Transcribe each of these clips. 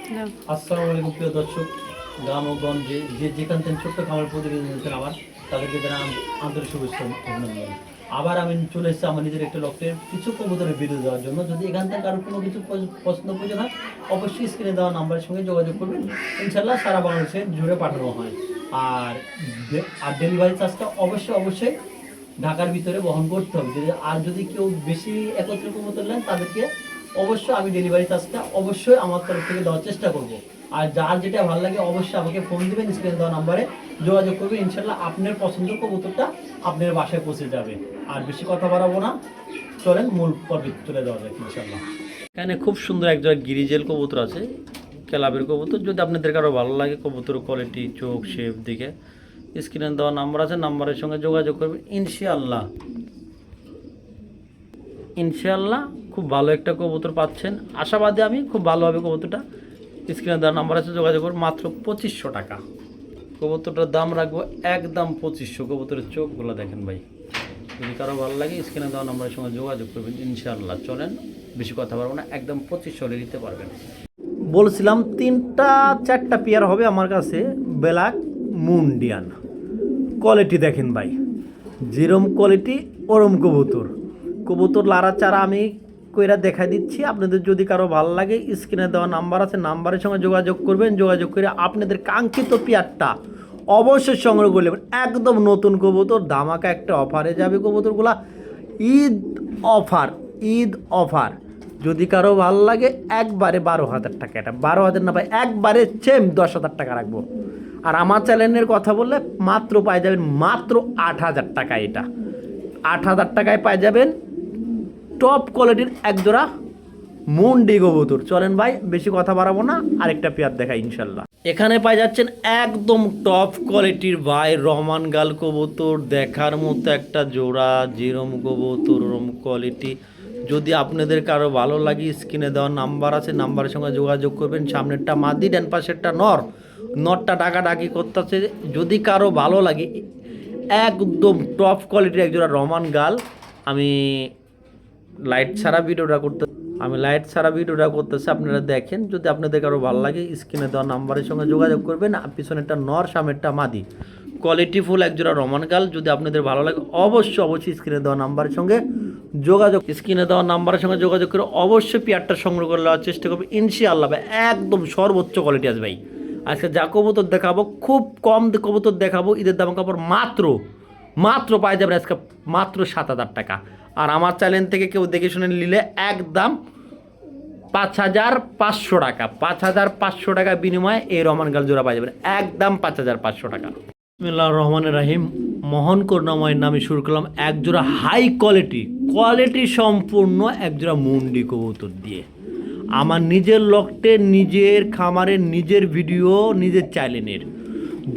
আসসালামু আলাইকুম প্রিয় দর্শক, গ্রাম ও গঞ্জে যে যেখান থেকে ছোট্ট খামার প্রতিনিধি হচ্ছেন আমার, তাদেরকে জানা আন্তরিক শুভেচ্ছা অভিনন্দন। আবার আমি চলে এসেছি আমার নিজের একটা লক্ষ্যের কিছু কবুতরের ভিডিও দেওয়ার জন্য। যদি এখান থেকে কারো কোনো কিছু পছন্দ প্রয়োজন হয়, অবশ্যই স্ক্রিনে দেওয়া নাম্বারের সঙ্গে যোগাযোগ করবেন। ইনশাল্লাহ সারা বাংলাদেশে জুড়ে পাঠানো হয়। আর ডেলিভারি চার্জটা অবশ্যই ঢাকার ভিতরে বহন করতে হবে। আর যদি কেউ বেশি একত্রে কবুতর নেন, তাদেরকে অবশ্যই আমি ডেলিভারি চার্জটা অবশ্যই আমার তরফ থেকে দেওয়ার চেষ্টা করব। আর যার যেটা ভালো লাগে অবশ্যই আমাকে ফোন দিবেন, স্ক্রিনে দেওয়া নাম্বারে যোগাযোগ করবেন। ইনশাল্লাহ আপনার পছন্দের কবুতরটা আপনার বাসায় পৌঁছে যাবে। আর বেশি কথা বাড়াবো না, চলেন মূল পর্বে চলে যাওয়া যাক ইনশাল্লাহ। এখানে খুব সুন্দর এক জায়গায় গিরিজেল কবুতর আছে, ক্লাবের কবুতর। যদি আপনাদের কারো ভালো লাগে কবুতর কোয়ালিটি, চোখ, শেপ দিকে, স্ক্রিনে দেওয়া নাম্বার আছে, নাম্বারের সঙ্গে যোগাযোগ করবেন। ইনশাআল্লাহ খুব ভালো একটা কবুতর পাচ্ছেন, আশাবাদী আমি। খুব ভালো হবে কবুতরটা। স্ক্রিনে দেওয়ার নাম্বার আছে, যোগাযোগ করুন। মাত্র 2500 টাকা কবুতরটার দাম রাখবো, একদম 2500। কবুতরের চোখগুলো দেখেন ভাই। যদি কারো ভালো লাগে স্ক্রিনে দেওয়া নাম্বারের সঙ্গে যোগাযোগ করবেন ইনশাআল্লাহ। চলেন বেশি কথা বলবো না, একদম 2500 হলে নিতে পারবেন। বলছিলাম 3-4টা পেয়ার হবে আমার কাছে ব্ল্যাক মুন্ডিয়ান। কোয়ালিটি দেখেন ভাই, যেরম কোয়ালিটি ওরম কবুতর লাড়াচাড়া আমি কইরা দেখাই দিচ্ছি। আপনাদের যদি কারো ভালো লাগে স্ক্রিনে দেওয়া নাম্বার আছে, নাম্বারের সঙ্গে যোগাযোগ করবেন। যোগাযোগ করে আপনাদের কাঙ্ক্ষিত পেয়ারটা অবশ্যই সংগ্রহ করে নেবেন। একদম নতুন কবুতর, ধামাকা একটা অফারে যাবে কবুতরগুলা। ঈদ অফার যদি কারো ভালো লাগে একবারে 12,000 টাকা। এটা 12,000 না ভাই, একবারে সেম 10,000 টাকা রাখবো। আর আমার চ্যানেলের কথা বললে মাত্র পাই যাবেন মাত্র 8,000 টাকা। এটা 8,000 টাকায় পাই যাবেন টপ কোয়ালিটির একজোড়া মুন্ডি কবুতর। চলেন ভাই বেশি কথা বাড়াবো না, আরেকটা পেয়ার দেখাই ইনশাল্লাহ। এখানে পাই যাচ্ছেন একদম টপ কোয়ালিটির ভাই রহমান গাল কবুতর, দেখার মতো একটা জোড়া। যেরম কবুতর ওরম কোয়ালিটি। যদি আপনাদের কারো ভালো লাগে স্ক্রিনে দেওয়া নাম্বার আছে, নাম্বারের সঙ্গে যোগাযোগ করবেন। সামনেরটা মাদি, ডান পাশেরটা নরটা ডাকাডাকি করতেছে। যদি কারো ভালো লাগে একদম টপ কোয়ালিটির একজোড়া রহমান গাল। আমি লাইট ছাড়া ভিডিওটা করতেছি, আপনারা দেখেন। যদি আপনাদের কারো ভালো লাগে স্ক্রিনে দেওয়া নাম্বারের সঙ্গে যোগাযোগ করবেন। পিছনেরটা নর, সামনেরটা মাদি, কোয়ালিটি ফুল একজোড়া রহমান গাল। যদি আপনাদের ভালো লাগে অবশ্যই স্ক্রিনে দেওয়া নাম্বারের সঙ্গে যোগাযোগ করে অবশ্যই পেয়ারটা সংগ্রহ করে নেওয়ার চেষ্টা করবে ইনশাআল্লাহ। একদম সর্বোচ্চ কোয়ালিটি আসবে ভাই। আজকে যা কবুতর দেখাবো খুব কম কবুতর দেখাবো। ঈদের দাম কাপড় মাত্র পাই যাবেন আজকে মাত্র 7,000 টাকা। আর আমার চ্যানেল থেকে কেউ দেখে শুনে নিলে একদম 5,500 টাকা। 5,500 টাকা বিনিময়ে এই রহমান গাল জোড়া পাই যাবেন একদম 5,500 টাকা। বিসমিল্লাহির রহমানির রহিম। মহান করুণাময়ের নামে শুরু করলাম একজোড়া হাই কোয়ালিটি সম্পূর্ণ একজোড়া মুন্ডি কবুতর দিয়ে। আমার নিজের লকটে, নিজের খামারের, নিজের ভিডিও, নিজের চ্যানেলের।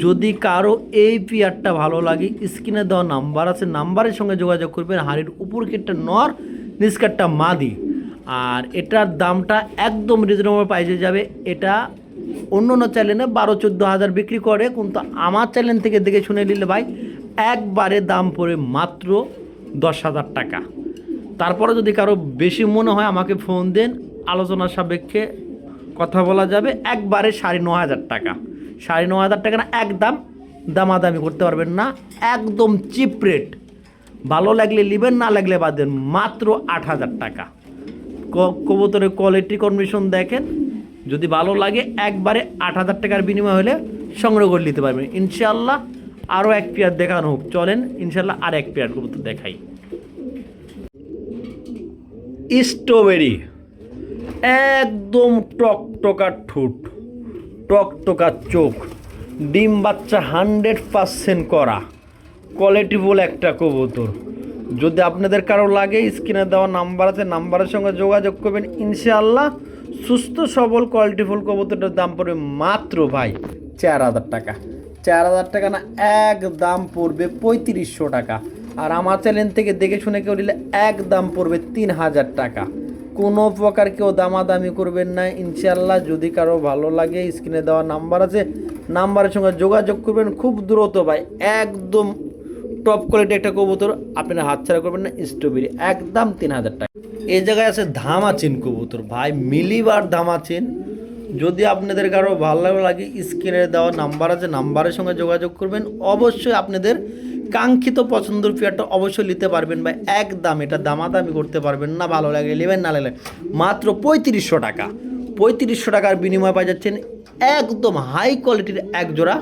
যদি কারো এই পেয়ারটা ভালো লাগে স্ক্রিনে দেওয়া নাম্বার আছে, নাম্বারের সঙ্গে যোগাযোগ করবেন। হাড়ির উপর কেটটা নর, নিচকাটটা মাদি। আর এটার দামটা একদম রিজনেবল প্রাইসে যাবে। এটা অন্য চ্যানেলে 12-14 হাজার বিক্রি করে, কিন্তু আমার চ্যানেল থেকে দেখে শুনে নিলে ভাই একবারে দাম পড়ে মাত্র 10,000 টাকা। তারপরে যদি কারো বেশি মনে হয় আমাকে ফোন দেন, আলোচনার সাপেক্ষে কথা বলা যাবে। একবারে 9,500 টাকা। 9,500 টাকা না, একদম দামাদামি করতে পারবেন না, একদম চিপ রেট। ভালো লাগলে নেবেন, না লাগলে বাদ দেন। মাত্র 8,000 টাকা। কবুতরের কোয়ালিটি কন্ডিশন দেখেন। যদি ভালো লাগে একবারে 8,000 টাকার বিনিময় হলে সংগ্রহ করে নিতে পারবেন ইনশাআল্লাহ। আরও এক পেয়ার দেখানো হোক, চলেন ইনশাআল্লাহ আর এক পেয়ার কবুতর দেখাই। স্ট্রবেরি, একদম টকটকা ঠোঁট, টকটকা চোখ, ডিম বাচ্চা 100% করা, কোয়ালিটিফুল একটা কবুতর। যদি আপনাদের কারো লাগে স্ক্রিনে দেওয়া নাম্বার আছে, নাম্বারের সঙ্গে যোগাযোগ করবেন ইনশাআল্লাহ। সুস্থ সবল কোয়ালিটিফুল কবুতরটার দাম পড়বে মাত্র ভাই 4,000 টাকা। 4,000 টাকা না, এক দাম পড়বে 3,500 টাকা। আর আমার চ্যানেল থেকে দেখে শুনে কেউ নিলে এক দাম পড়বে 3,000 টাকা। কোনো প্রকার কেউ দামাদামি করবেন না ইনশাআল্লাহ। যদি কারো ভালো লাগে স্ক্রিনে দেওয়া নাম্বার আছে, নাম্বারের সঙ্গে যোগাযোগ করবেন খুব দ্রুত ভাই। একদম টপ কোয়ালিটি একটা কবুতর, আপনারা হাতছাড়া করবেন না। স্ট্রবেরি একদম 3,000 টাকা। এই জায়গায় আছে ধামাচিন কবুতর ভাই, মিলিবার ধামাচিন। যদি আপনাদের কারো ভালো লাগে স্ক্রিনে দেওয়া নাম্বার আছে, নাম্বারের সঙ্গে যোগাযোগ করবেন। অবশ্যই আপনাদের কাঙ্ক্ষিত পছন্দের পেয়ারটা অবশ্যই নিতে পারবেন ভাই। একদম এটা দামাদামি করতে পারবেন না, ভালো লাগে নেবেন, না লাগলে মাত্র 3500 টাকা। 3500 টাকার বিনিময়ে পাওয়া যাচ্ছেন একদম হাই কোয়ালিটির এক জোড়া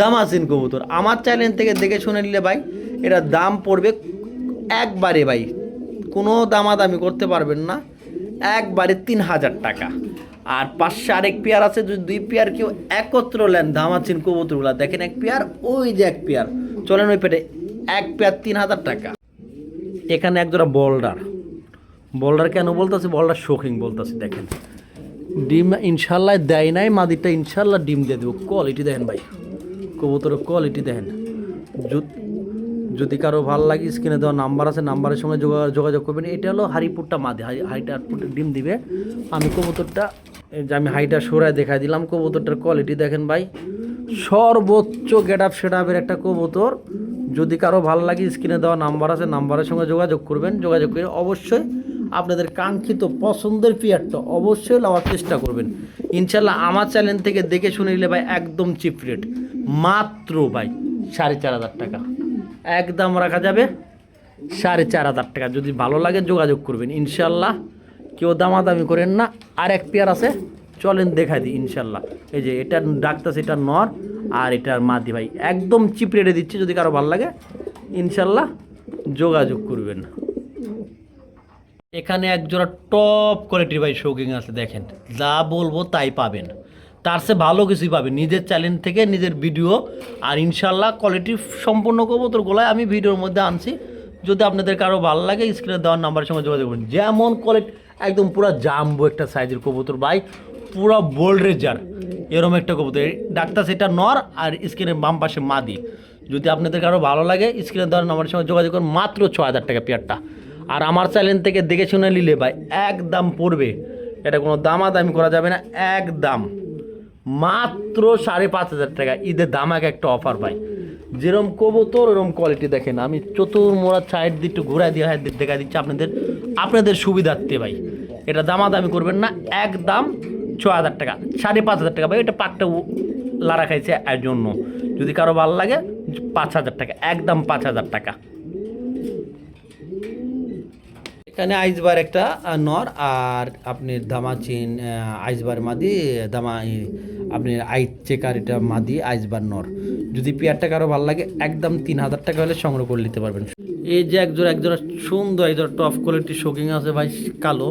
দামাসিন কবুতর। আমার চ্যানেল থেকে দেখে শুনে নিলে ভাই এটা দাম পড়বে একবারে ভাই, কোনো দামাদামি করতে পারবেন না, একবারে 3000 টাকা। আর পাশে আরেক পেয়ার আছে, যদি 2 পেয়ার কেউ একত্র নেন দামাসিন কবুতরগুলা দেখেন, এক পেয়ার ওই যে এক পেয়ার, চলেন ওই পেটে, এক পেয়ার 3000 টাকা। এখানে এক জোড়া বোল্ডার কেন বলতেছি, বোল্ডার শৌখিন বলতেছি, দেখেন ডিম ইনশাল্লাহ দেয় নাই, মাদিরটা ইনশাল্লাহ ডিম দিয়ে দেবো। কোয়ালিটি দেখেন ভাই, কবুতরের কোয়ালিটি দেখেন। যদি কারো ভালো লাগে স্ক্রিনে দেওয়া নাম্বার আছে, নাম্বারের সঙ্গে যোগাযোগ করবেন। এটা হলো হারিপুরটা মাদি, হাইটা 8 ফুটের ডিম দিবে। আমি কবুতরটা আমি হাইটা সরায় দেখাই দিলাম। কবুতরটার কোয়ালিটি দেখেন ভাই, সর্বোচ্চ গেট আপ সেট আপের একটা কবুতর। যদি কারো ভালো লাগে স্ক্রিনে দেওয়া নাম্বার আছে, নাম্বারের সঙ্গে যোগাযোগ করবেন। যোগাযোগ করে অবশ্যই আপনাদের কাঙ্ক্ষিত পছন্দের পেয়ারটা অবশ্যই নেওয়ার চেষ্টা করবেন ইনশাল্লাহ। আমার চ্যানেল থেকে দেখে শুনে নিলে ভাই একদম চিপ রেট, মাত্র ভাই 4500 টাকা একদম রাখা যাবে, 4500 টাকা। যদি ভালো লাগে যোগাযোগ করবেন ইনশাল্লাহ, কেউ দামাদামি করেন না। আর এক পেয়ার আছে, চলেন দেখাই দিই ইনশাল্লাহ। এই যে এটা ডাক্তার, এটা নর আর এটার মাদি ভাই, একদম চিপ রেটে দিচ্ছি। যদি কারো ভালো লাগে ইনশাল্লাহ যোগাযোগ করবেন। এখানে একজোড়া টপ কোয়ালিটির ভাই শৌকিং আছে, দেখেন যা বলবো তাই পাবেন, তার চেয়ে ভালো কিছুই পাবেন নিজের চ্যানেল থেকে, নিজের ভিডিও। আর ইনশাল্লাহ কোয়ালিটি সম্পূর্ণ কবুতরগুলো আমি ভিডিওর মধ্যে আনছি। যদি আপনাদের কারো ভালো লাগে স্ক্রিনে দেওয়ার নাম্বারের সঙ্গে যোগাযোগ করবেন। যেমন কোয়ালিটি একদম পুরো জাম্বো একটা সাইজের কবুতর ভাই, পুরো বোল্ড রেজার এরকম একটা কবুতর। ডাক্তার সেটা নর আর স্ক্রিনের বাম পাশে মাদি। যদি আপনাদের কারো ভালো লাগে স্ক্রিনে দেওয়ার নাম্বারের সঙ্গে যোগাযোগ করুন, মাত্র 6000 টাকা পেয়ারটা। আর আমার চ্যানেল থেকে দেখে শুনে নিলে ভাই একদম পড়বে, এটা কোনো দামাদামি করা যাবে না, একদম মাত্র 5500 টাকা। ঈদের দামাকে একটা অফার ভাই, যেরকম কবুতর ওরকম কোয়ালিটি দেখেন। আমি চতুর্মোড়া সাইড দিয়ে একটু ঘুরাই দিয়ে দেখা দিচ্ছি আপনাদের সুবিধার্থে ভাই। এটা দামাদামি করবেন না, একদম 6000 টাকা, 5500 টাকা ভাই। এটা পাকটা লাড়া খাইছে এর জন্য। যদি কারো ভালো লাগে 5000 টাকা, একদম 5000 টাকা। এখানে আইসবার একটা নর আর আপনি দামাচিন আইসবার মাদি, আপনি আইস চেকার এটা মাদি, আইসবার নর। যদি পেয়ারটা কারো ভালো লাগে একদম 3000 টাকা হলে সংগ্রহ করে নিতে পারবেন। এই যে একজোড়া সুন্দর একজোড়া টপ কোয়ালিটির শৌকিং আছে ভাই, কালো।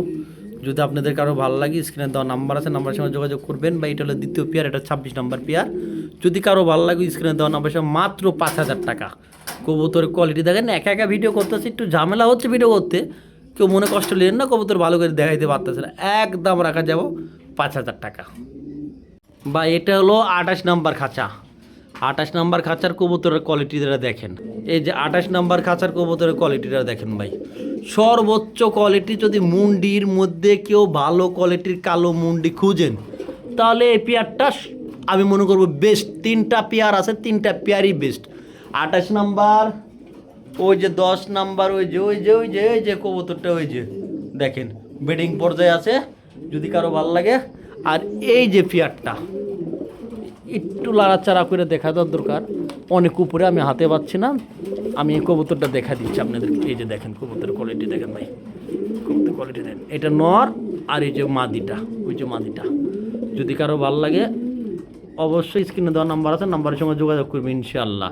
যদি আপনাদের কারো ভালো লাগে স্ক্রিনে দেওয়া নাম্বার আছে, নাম্বারের সঙ্গে যোগাযোগ করবেন। বা এটা হলো দ্বিতীয় পেয়ার, এটা 26 নম্বর পেয়ার। যদি কারো ভালো লাগে স্ক্রিনে দেওয়া নাম্বার সঙ্গে মাত্র 5000 টাকা। কবুতরের কোয়ালিটি দেখেন, একা ভিডিও করতেছে, একটু ঝামেলা হচ্ছে ভিডিও করতে, কেউ মনে কষ্ট নেন না, কবুতর ভালো করে দেখাইতে পারতেছে না, একদম রাখা যাব 5000 টাকা। বা এটা হলো 28 নম্বর খাঁচা, 28 নম্বর খাঁচার কবুতরের কোয়ালিটিটা দেখেন। এই যে 28 নম্বর খাঁচার কবুতরের কোয়ালিটিটা দেখেন ভাই, সর্বোচ্চ কোয়ালিটি। যদি মুন্ডির মধ্যে কেউ ভালো কোয়ালিটির কালো মুন্ডি খুঁজেন তাহলে এই পেয়ারটা আমি মনে করবো বেস্ট। 3টা পেয়ার আছে, 3টা পেয়ারই বেস্ট। 28 নম্বর, ওই যে 10 নাম্বার, ওই যে কবুতরটা, ওই যে দেখেন বেডিং পর্যায়ে আছে, যদি কারো ভালো লাগে। আর এই যে পেয়ারটা একটু লাড়াচাড়া করে দেখা দেওয়ার দরকার, অনেক উপরে আমি হাতে পাচ্ছি না, আমি এই কবুতরটা দেখা দিচ্ছি আপনাদের। এই যে দেখেন কবুতরের কোয়ালিটি দেখেন ভাই, কবুতর কোয়ালিটি দেখেন। এটা নর আর এই যে মাদিটা, ওই যে মাদিটা। যদি কারো ভালো লাগে অবশ্যই স্ক্রিনে দেওয়া নাম্বার আছে, নাম্বারের সঙ্গে যোগাযোগ করবে ইনশাআল্লাহ।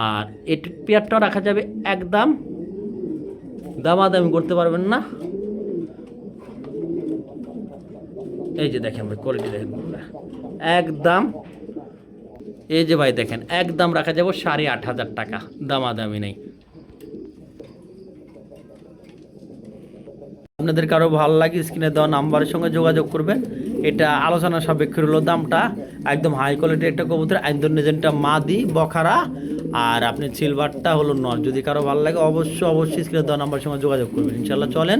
আর এই পেয়ারটাও রাখা যাবে একদম, দামাদামি করতে পারবেন না। এই যে দেখেন ভাই কোয়ালিটি দেখেন একদম, এই যে ভাই দেখেন একদম রাখা যাবে 8500 টাকা, দামাদামি নেই। আপনাদের কারো ভালো লাগে স্ক্রিনে দেওয়া নাম্বারের সঙ্গে যোগাযোগ করবেন। এটা আলোচনা সাপেক্ষে হলো দামটা, একদম হাই কোয়ালিটির একটা কবুতর। ইন্দোনেশিয়ানটা মাদি বখারা আর আপনি সিলভারটা হলো নর। যদি কারো ভালো লাগে অবশ্যই স্ক্রিনে দেওয়া নাম্বারের সঙ্গে যোগাযোগ করবেন ইনশাল্লাহ। চলেন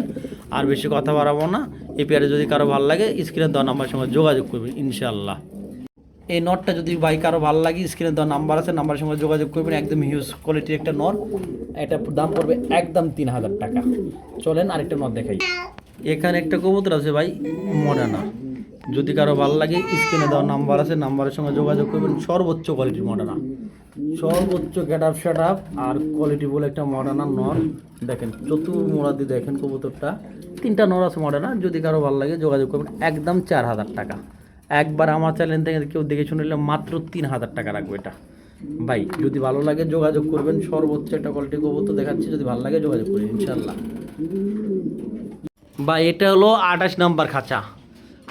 আর বেশি কথা বাড়াবো না, এই পেয়ারে যদি কারো ভালো লাগে স্ক্রিনে দেওয়া নাম্বারের সঙ্গে যোগাযোগ করবেন ইনশাল্লাহ। এই নটটা যদি ভাই কারো ভালো লাগে স্ক্রিনে দেওয়া নাম্বার আছে, নাম্বারের সঙ্গে যোগাযোগ করবেন। একদম হিউজ কোয়ালিটির একটা নর, এটা দাম পড়বে একদম 3000 টাকা। চলেন আরেকটা নট দেখাই। এখানে একটা কবুতর আছে ভাই, মডানা, যদি কারো ভালো লাগে স্ক্রিনে দেওয়া নাম্বার আছে, নাম্বারের সঙ্গে যোগাযোগ করবেন। সর্বোচ্চ কোয়ালিটির মডার্না, সর্বোচ্চ গেট আপ সেট আপ আর কোয়ালিটি বলে একটা মডার্না নর। দেখেন চতুর মোড়া দিয়ে দেখেন কবুতরটা, 3টা নর আছে মডার্না। যদি কারো ভালো লাগে যোগাযোগ করবেন। একদম 4000 টাকা। একবার আমার চ্যানেল থেকে কেউ দেখে শুনে নিলে মাত্র 3000 টাকা রাখবো এটা ভাই। যদি ভালো লাগে যোগাযোগ করবেন। সর্বোচ্চ একটা কোয়ালিটি কবুতর দেখাচ্ছি, যদি ভালো লাগে যোগাযোগ করবেন ইনশাল্লাহ ভাই। এটা হলো 28 নাম্বার খাঁচা।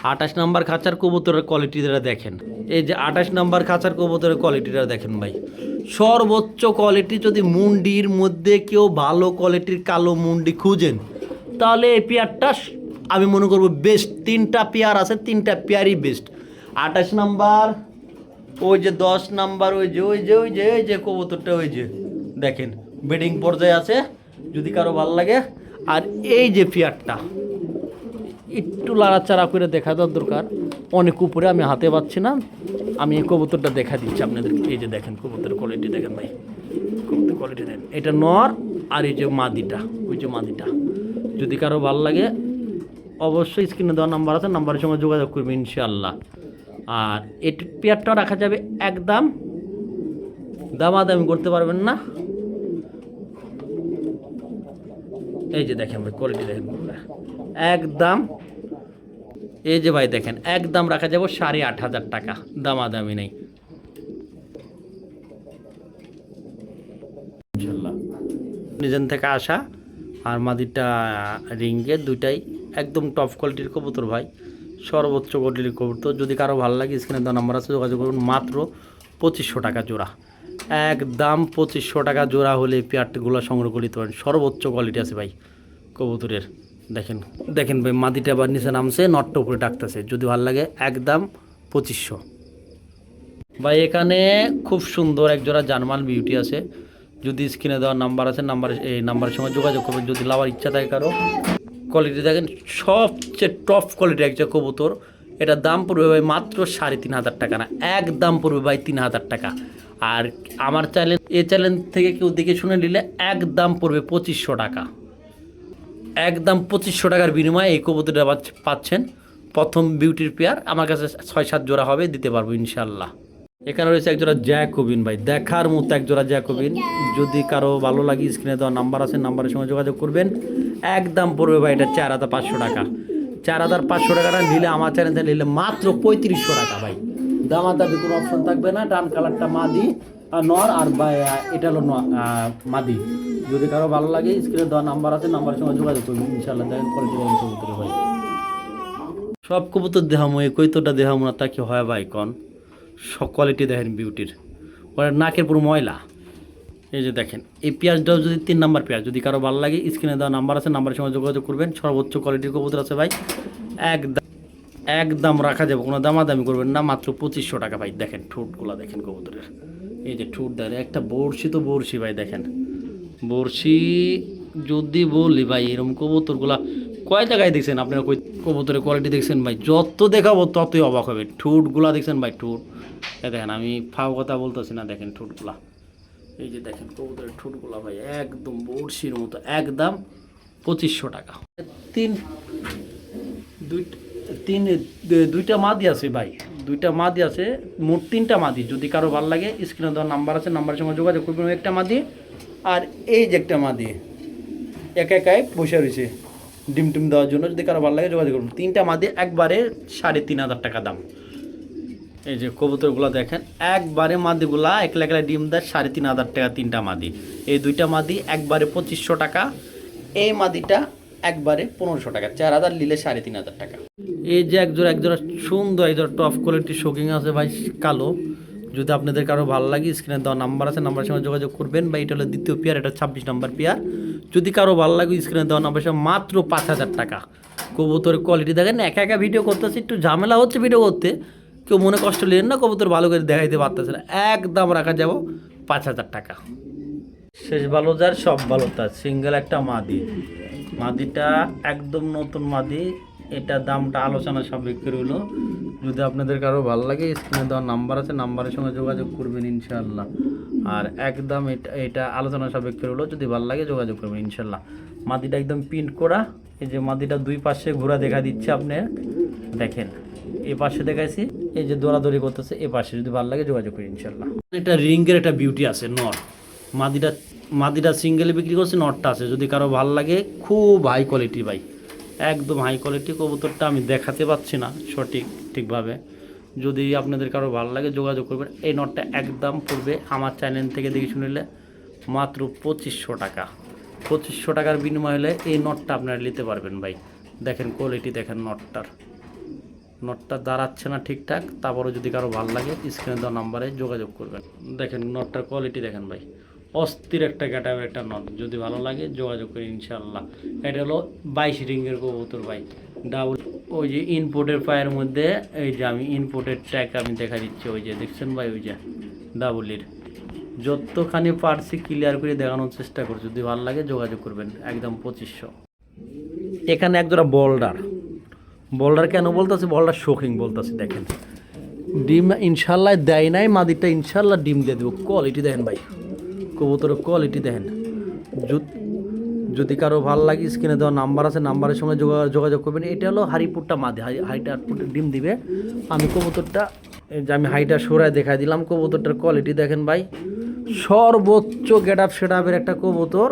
28 নাম্বার খাঁচার কবুতরের কোয়ালিটিটা দেখেন। এই যে 28 নাম্বার খাঁচার কবুতরের কোয়ালিটিটা দেখেন ভাই, সর্বোচ্চ কোয়ালিটি। যদি মুন্ডির মধ্যে কেউ ভালো কোয়ালিটির কালো মুন্ডি খুঁজেন তাহলে এই পেয়ারটা আমি মনে করবো বেস্ট। 3টা পেয়ার আছে, 3টা পেয়ারই বেস্ট। 28 নাম্বার, ওই যে 10 নাম্বার, ওই যে ওই যে ওই যে ওই যে কবুতরটা, ওই যে দেখেন বেডিং পর্যায়ে আছে, যদি কারো ভালো লাগে। আর এই যে পেয়ারটা একটু লাড়াচাড়া করে দেখা দেওয়ার দরকার, অনেক উপরে আমি হাতে পাচ্ছি না। আমি এই কবুতরটা দেখা দিচ্ছি আপনাদেরকে। এই যে দেখেন কবুতরের কোয়ালিটি দেখেন ভাই, কবুতর কোয়ালিটি দেখেন। এটা নর আর এই যে মাদিটা, ওই যে মাদিটা। যদি কারো ভালো লাগে অবশ্যই স্ক্রিনে দেওয়া নাম্বার আছে, নাম্বারের সঙ্গে যোগাযোগ করবে ইনশাআল্লাহ। আর এই পেয়ারটা রাখা যাবে একদম, দামাদামি করতে পারবেন না। এই যে দেখেন ভাই কোয়ালিটি দেখেন একদম। এই যে ভাই দেখেন একদম রাখা যাবে 8500 টাকা, দামাদামি নেই ইনশাল্লাহ। নিজের থেকে আসা আর মাদিটা রিঙ্গের, দুইটাই একদম টপ কোয়ালিটির কবুতর ভাই, সর্বোচ্চ কোয়ালিটির কবুতর। যদি কারো ভালো লাগে স্ক্রিনে দেওয়া নাম্বার আছে, যোগাযোগ করুন। মাত্র 2500 টাকা জোড়া, একদম 2500 টাকা জোড়া হলে পেয়ারগুলো সংগ্রহ করে দিতে পারেন। সর্বোচ্চ কোয়ালিটি আছে ভাই কবুতরের। দেখেন দেখেন ভাই মাদিটা আবার নিচে নামছে, নটটা উপরে ডাকতেছে। যদি ভালো লাগে একদম 2500 ভাই। এখানে খুব সুন্দর এক জোড়া জার্মান বিউটি আছে। যদি স্ক্রিনে দেওয়ার নাম্বার আছে, এই নাম্বারের সঙ্গে যোগাযোগ করবেন যদি লাভার ইচ্ছা থাকে কারো। কোয়ালিটি দেখেন সবচেয়ে টপ কোয়ালিটির একটা কবুতর। এটার দাম পড়বে ভাই মাত্র 3500 টাকা, না একদম পড়বে ভাই 3000 টাকা। আর আমার চ্যানেল, এই চ্যানেল থেকে কেউ দেখে শুনে নিলে একদম পড়বে 2500 টাকা। একদম 2500 টাকার বিনিময়ে এই কবুতরটা পাচ্ছেন। প্রথম বিউটির পেয়ার আমার কাছে 6-7 জোড়া হবে, দিতে পারবো ইনশাল্লাহ। এখানে রয়েছে এক জোড়া জ্যাকোবিন ভাই, দেখার মতো এক জোড়া জ্যাকোবিন। যদি কারো ভালো লাগে স্ক্রিনে দেওয়া নাম্বার আছে, নাম্বারের সঙ্গে যোগাযোগ করবেন। একদম পড়বে ভাই এটা 4500 টাকা। 4500 টাকাটা নিলে আমার চ্যানেল নিলে মাত্র 3500 টাকা ভাই। দামাদামি কোনো অপশন থাকবে না। ডান কালারটা মাদি আর নর, আর এটা হলো মাদি। যদি কারো ভালো লাগে স্ক্রিনে দেওয়া নাম্বার আছে, নাম্বারের সঙ্গে যোগাযোগ করবেন ইনশাল্লাহ। দেখেন কোয়ালিটি কবুতর ভাই, সব কবুতর দেহামো এই কৈতটা দেহামো না তা কি হয় ভাই কন। সব কোয়ালিটি দেখেন বিউটির। ওরা নাকের পুরো ময়লা। এই যে দেখেন এই পেঁয়াজটাও যদি 3 নাম্বার পেঁয়াজ। যদি কারো ভালো লাগে স্ক্রিনে দেওয়া নাম্বার আছে, নাম্বারের সঙ্গে যোগাযোগ করবেন। সর্বোচ্চ কোয়ালিটির কবুতর আছে ভাই, একদম একদম রাখা যাবে, কোনো দামাদামি করবেন না। মাত্র 2500 টাকা ভাই। দেখেন ঠোঁটগুলা দেখেন কবুতরের, এই যে ঠোঁট দেখেন। একটা বড়শি তো বড়শি ভাই, দেখেন বড়শি। যদি বলি ভাই এরকম কবুতরগুলা কয় জায়গায় দেখছেন আপনারা, কবুতরের কোয়ালিটি দেখছেন ভাই, যত দেখাবো ততই অবাক হবে। ঠোঁটগুলা দেখছেন ভাই, ঠোঁট দেখেন। আমি ফাও কথা বলতেছি না, দেখেন ঠোঁটগুলা। এই যে দেখেন কবুতরের ঠোঁটগুলা ভাই একদম বড়শির মতো। একদম 2500 টাকা। দুইটা মাদি আছে ভাই, দুইটা মাদি আছে, মোট 3টা মাদি। যদি কারো ভালো লাগে স্ক্রিনে দেওয়ার নাম্বার আছে, নাম্বারের সঙ্গে যোগাযোগ করবেন। একটা মাদি আর এই যে একটা মাদি একাই বসে রয়েছে ডিম টিম দেওয়ার জন্য। যদি কারো ভালো লাগে যোগাযোগ করুন। 3টা মাদি একবারে 3500 টাকা দাম। এই যে কবুতরগুলো দেখেন একবারে মাদিগুলা একলা একলা ডিম দেয় 3500 টাকা 3টা মাদি। এই 2টা মাদি একবারে 2500 টাকা। এই মাদিটা একবারে 1500 টাকা। 4000 নিলে 3500 টাকা। এই যে একজোড়া সুন্দর একজোড়া টপ কোয়ালিটির শোকিং আছে ভাই কালো। যদি আপনাদের কারো ভালো লাগে স্ক্রিনে দেওয়া নাম্বার আছে, নাম্বারের সঙ্গে যোগাযোগ করবেন। বা এটা হলো দ্বিতীয় পেয়ার, এটা 26 নাম্বার পেয়ার। যদি কারো ভালো লাগে স্ক্রিনে দেওয়া নাম্বার মাত্র 5000 টাকা। কবুতরের কোয়ালিটি দেখেন। একা ভিডিও করতেছি, একটু ঝামেলা হচ্ছে ভিডিও করতে, কেউ মনে কষ্ট নেন না। কবুতর ভালো করে দেখাইতে পারতেছে না। একদম রাখা যাব 5000 টাকা। শেষ ভালো যার সব ভালো তার। সিঙ্গেল একটা মাদি, মাদিটা একদম নতুন মাদি। এটা দামটা আলোচনা সাপেক্ষ রইল। যদি আপনাদের কারো ভালো লাগে স্ক্রিনে দেওয়া নাম্বার আছে, নাম্বারের সঙ্গে যোগাযোগ করবেন ইনশাআল্লাহ। আর একদম এটা আলোচনা সাপেক্ষ রইল। যদি ভালো লাগে যোগাযোগ করবেন ইনশাআল্লাহ। মাদিটা একদম প্রিন্ট করা। এই যে মাদিটা দুই পাশে ঘোরা দেখা দিচ্ছে আপনি দেখেন। এ পাশে দেখাইছি, এই যে দৌড়াদৌড়ি করতেছে এ পাশে, যদি ভালো লাগে যোগাযোগ করি ইনশাল্লাহ। এটা রিঙ্গের একটা বিউটি আছে নর, মাদিটা সিঙ্গেলে বিক্রি করছে, নটটা আছে, যদি কারো ভালো লাগে খুব হাই কোয়ালিটি ভাই, একদম হাই কোয়ালিটি। কবুতরটা আমি দেখাতে পাচ্ছি না ঠিকভাবে, যদি আপনাদের কারো ভালো লাগে যোগাযোগ করবেন। এই নটটা একদম পড়বে আমার চ্যানেল থেকে দেখে শুনিলে মাত্র 2500 টাকা। 2500 টাকার বিনিময় হলে এই নটটা আপনারা নিতে পারবেন ভাই। দেখেন কোয়ালিটি, দেখেন নটটা দাঁড়াচ্ছে না ঠিকঠাক, তারপরে যদি কারো ভালো লাগে স্ক্রিনে দেওয়া নাম্বারে যোগাযোগ করবেন। দেখেন নটটার কোয়ালিটি দেখেন ভাই, অস্থির একটা ক্যাটাবে একটা নট, যদি ভালো লাগে যোগাযোগ করি ইনশাল্লাহ। এটা হলো 22 রিঙ্গের কবুতর ভাই, ডাবল। ওই যে ইনপোর্টের পায়ের মধ্যে এই যে আমি ইনপোর্টের ট্যাগ আমি দেখা দিচ্ছি, ওই যে দেখছেন ভাই, ওই যে ডাবলের, যতখানি পারছি ক্লিয়ার করে দেখানোর চেষ্টা করছি, যদি ভালো লাগে যোগাযোগ করবেন, একদম 2500। এখানে একজোড়া বোল্ডার কেন বলতেছি, বোল্ডার শোকিং বলতেছি, দেখেন ডিম ইনশাল্লাহ দেয় নাই, মাদিরটা ইনশাল্লাহ ডিম দিয়ে দেবো। কোয়ালিটি দেখেন ভাই, কবুতরের কোয়ালিটি দেখেন। যদি কারো ভালো লাগে স্ক্রিনে দেওয়া নাম্বার আছে, নাম্বারের সঙ্গে যোগাযোগ করবেন। এটা হলো হারিপুরটা মাদি, হাইটা ডিম দিবে। আমি কবুতরটা যে আমি হাইটা সরায় দেখাই দিলাম, কবুতরটার কোয়ালিটি দেখেন ভাই, সর্বোচ্চ সেটআপের একটা কবুতর।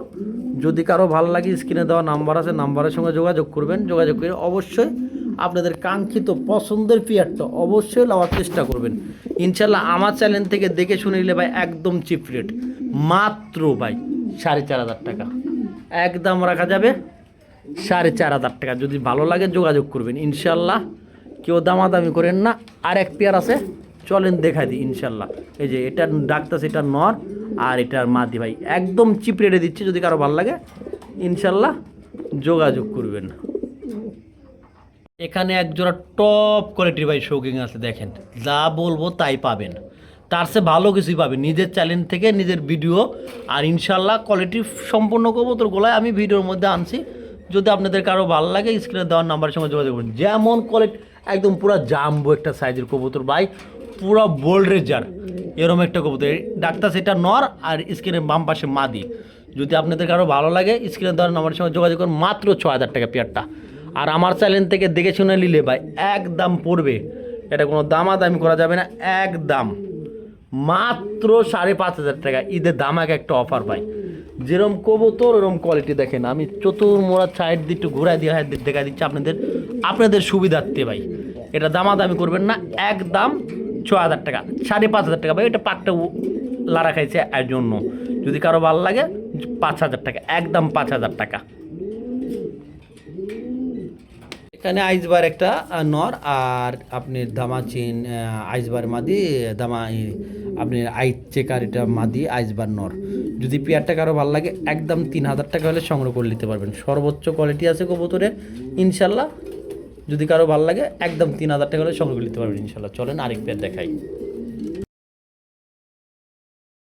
যদি কারো ভালো লাগে স্ক্রিনে দেওয়া নাম্বার আছে, নাম্বারের সঙ্গে যোগাযোগ করবেন। যোগাযোগ করে অবশ্যই আপনাদের কাঙ্ক্ষিত পছন্দের পেয়ারটা অবশ্যই নেওয়ার চেষ্টা করবেন ইনশাল্লাহ। আমার চ্যানেল থেকে দেখে শুনে নিলে ভাই একদম চিপ রেট, মাত্র ভাই 4500 টাকা একদম রাখা যাবে, 4500 টাকা। যদি ভালো লাগে যোগাযোগ করবেন ইনশাল্লাহ, কেউ দামাদামি করেন না। আর এক পেয়ার আছে, চলেন দেখা দিই ইনশাল্লাহ। এই যে এটা ডাকতেছে, এটা নর আর এটার মাদি ভাই, একদম চিপ রেটে দিচ্ছি। যদি কারো ভালো লাগে ইনশাল্লাহ যোগাযোগ করবেন। এখানে একজোড়া টপ কোয়ালিটির ভাই শৌকিং আছে, দেখেন যা বলবো তাই পাবেন, তার চেয়ে ভালো কিছুই পাবেন নিজের চ্যানেল থেকে, নিজের ভিডিও। আর ইনশাল্লাহ কোয়ালিটি সম্পূর্ণ কবুতরগুলোই আমি ভিডিওর মধ্যে আনছি। যদি আপনাদের কারো ভালো লাগে স্ক্রিনে দেওয়ার নাম্বারের সঙ্গে যোগাযোগ করুন। যেমন কোয়ালিটি একদম পুরো জাম্বো একটা সাইজের কবুতর ভাই, পুরো বোল্ড রেজার এরকম একটা কবুতর। ডাক্তার সেটা নর আর স্ক্রিনের বাম পাশে মাদি। যদি আপনাদের কারো ভালো লাগে স্ক্রিনে দেওয়ার নাম্বারের সঙ্গে যোগাযোগ করুন, মাত্র 6000 টাকা পেয়ারটা। আর আমার চ্যানেল থেকে দেখে শুনে নিলে ভাই একদম পড়বে, এটা কোনো দামাদামি করা যাবে না, একদম মাত্র 5500 টাকা। ঈদের দামাকে একটা অফার ভাই, যেরকম কবুতর ওরকম কোয়ালিটি। দেখেন আমি চতুর্মোড়া সাইড দিয়ে একটু ঘুরাই দিয়ে দেখা দিচ্ছি আপনাদের সুবিধার্থে ভাই। এটা দামাদামি করবেন না, একদম 6000 টাকা, 5500 টাকা ভাই। এটা পাকটা লাড়া খাইছে এর জন্য, যদি কারো ভালো লাগে 5000 টাকা, একদম 5000 টাকা। এখানে আইসবার একটা নর আর আপনি দামাচিন আইসবার মাদি, আপনি আইস চেকার এটা মাদি, আইসবার নর। যদি পেয়ারটা কারো ভালো লাগে একদম 3000 টাকা হলে সংগ্রহ করে নিতে পারবেন। সর্বোচ্চ কোয়ালিটি আছে কবুতরে ইনশাল্লাহ। যদি কারো ভালো লাগে একদম 3000 টাকা হলে সংগ্রহ করে নিতে পারবেন ইনশাল্লাহ। চলেন আরেক পেয়ার দেখাই।